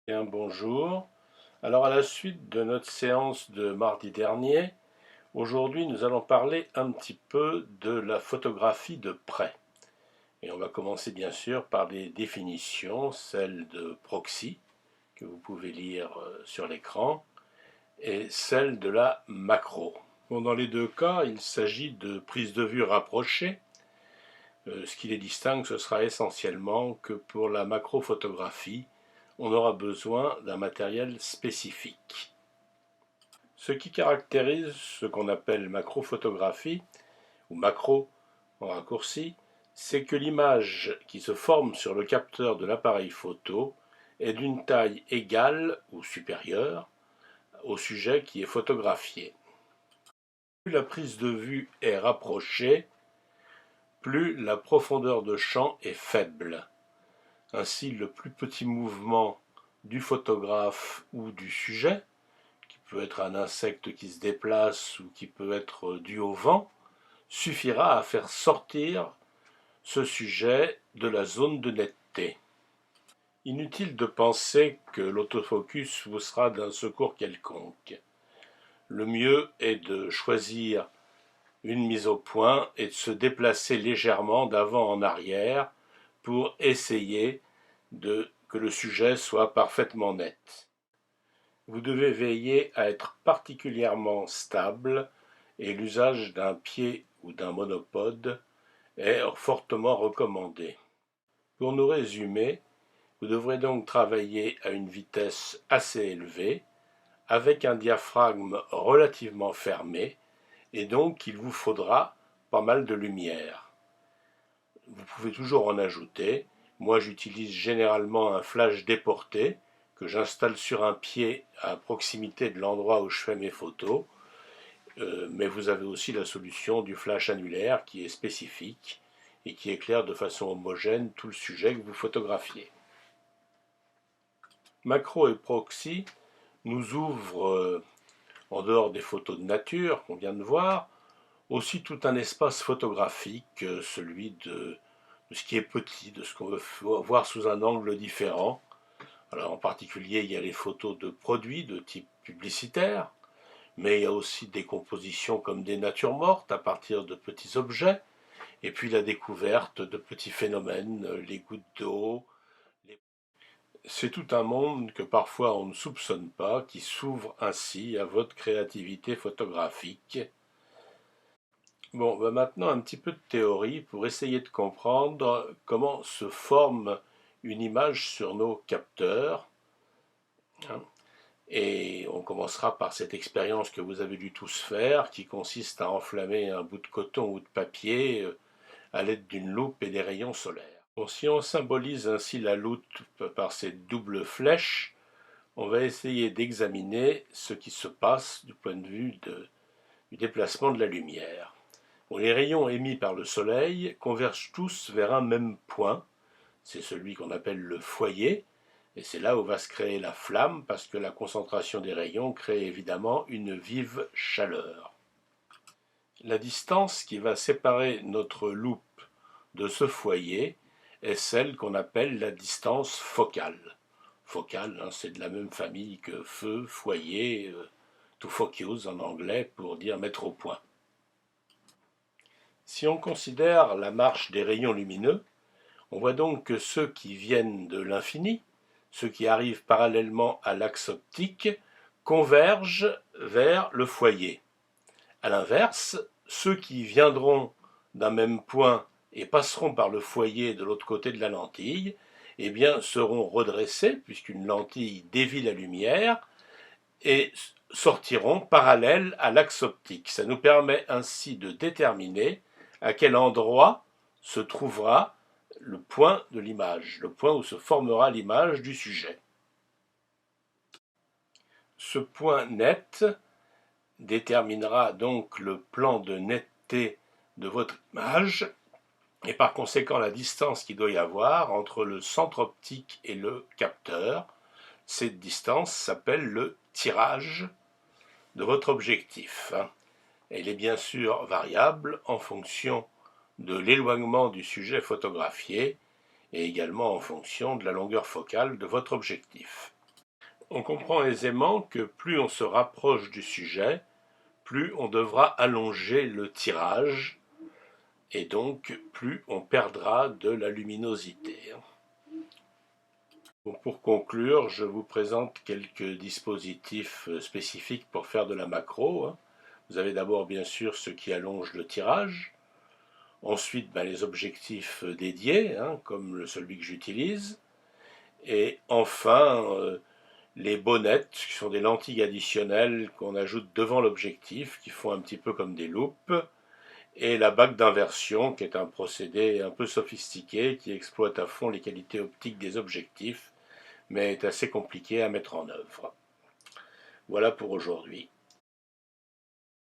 Bien, bonjour. Alors à la suite de notre séance de mardi dernier, aujourd'hui nous allons parler un petit peu de la photographie de près. Et on va commencer bien sûr par des définitions, celle de proxy, que vous pouvez lire sur l'écran, et celle de la macro. Bon, dans les deux cas, il s'agit de prises de vue rapprochées. Ce qui les distingue, ce sera essentiellement que pour la macrophotographie, on aura besoin d'un matériel spécifique. Ce qui caractérise ce qu'on appelle macrophotographie, ou macro en raccourci, c'est que l'image qui se forme sur le capteur de l'appareil photo est d'une taille égale ou supérieure au sujet qui est photographié. Plus la prise de vue est rapprochée, plus la profondeur de champ est faible. Ainsi, le plus petit mouvement du photographe ou du sujet, qui peut être un insecte qui se déplace ou qui peut être dû au vent, suffira à faire sortir ce sujet de la zone de netteté. Inutile de penser que l'autofocus vous sera d'un secours quelconque. Le mieux est de choisir une mise au point et de se déplacer légèrement d'avant en arrière pour essayer que le sujet soit parfaitement net. Vous devez veiller à être particulièrement stable et l'usage d'un pied ou d'un monopode est fortement recommandé. Pour nous résumer, vous devrez donc travailler à une vitesse assez élevée, avec un diaphragme relativement fermé, et donc il vous faudra pas mal de lumière. Vous pouvez toujours en ajouter. Moi, j'utilise généralement un flash déporté que j'installe sur un pied à proximité de l'endroit où je fais mes photos. Mais vous avez aussi la solution du flash annulaire qui est spécifique et qui éclaire de façon homogène tout le sujet que vous photographiez. Macro et proxy nous ouvrent, en dehors des photos de nature qu'on vient de voir, aussi tout un espace photographique, celui de ce qui est petit, de ce qu'on veut voir sous un angle différent. Alors en particulier, il y a les photos de produits de type publicitaire, mais il y a aussi des compositions comme des natures mortes à partir de petits objets, et puis la découverte de petits phénomènes, les gouttes d'eau. C'est tout un monde que parfois on ne soupçonne pas, qui s'ouvre ainsi à votre créativité photographique. Bon, maintenant un petit peu de théorie pour essayer de comprendre comment se forme une image sur nos capteurs. Et on commencera par cette expérience que vous avez dû tous faire, qui consiste à enflammer un bout de coton ou de papier à l'aide d'une loupe et des rayons solaires. Bon, si on symbolise ainsi la loupe par cette double flèche, on va essayer d'examiner ce qui se passe du point de vue du déplacement de la lumière. Bon, les rayons émis par le soleil convergent tous vers un même point, c'est celui qu'on appelle le foyer, et c'est là où va se créer la flamme, parce que la concentration des rayons crée évidemment une vive chaleur. La distance qui va séparer notre loupe de ce foyer est celle qu'on appelle la distance focale. Focale, hein, c'est de la même famille que feu, foyer, to focus en anglais pour dire mettre au point. Si on considère la marche des rayons lumineux, on voit donc que ceux qui viennent de l'infini, ceux qui arrivent parallèlement à l'axe optique, convergent vers le foyer. A l'inverse, ceux qui viendront d'un même point et passeront par le foyer de l'autre côté de la lentille, eh bien, seront redressés, puisqu'une lentille dévie la lumière, et sortiront parallèles à l'axe optique. Ça nous permet ainsi de déterminer à quel endroit se trouvera le point de l'image, le point où se formera l'image du sujet. Ce point net déterminera donc le plan de netteté de votre image et par conséquent la distance qu'il doit y avoir entre le centre optique et le capteur. Cette distance s'appelle le tirage de votre objectif. Elle est bien sûr variable en fonction de l'éloignement du sujet photographié et également en fonction de la longueur focale de votre objectif. On comprend aisément que plus on se rapproche du sujet, plus on devra allonger le tirage, et donc plus on perdra de la luminosité. Bon, pour conclure, je vous présente quelques dispositifs spécifiques pour faire de la macro. Vous avez d'abord bien sûr ce qui allonge le tirage, ensuite les objectifs dédiés, comme celui que j'utilise, et enfin les bonnettes, qui sont des lentilles additionnelles qu'on ajoute devant l'objectif, qui font un petit peu comme des loupes, et la bague d'inversion, qui est un procédé un peu sophistiqué, qui exploite à fond les qualités optiques des objectifs, mais est assez compliqué à mettre en œuvre. Voilà pour aujourd'hui.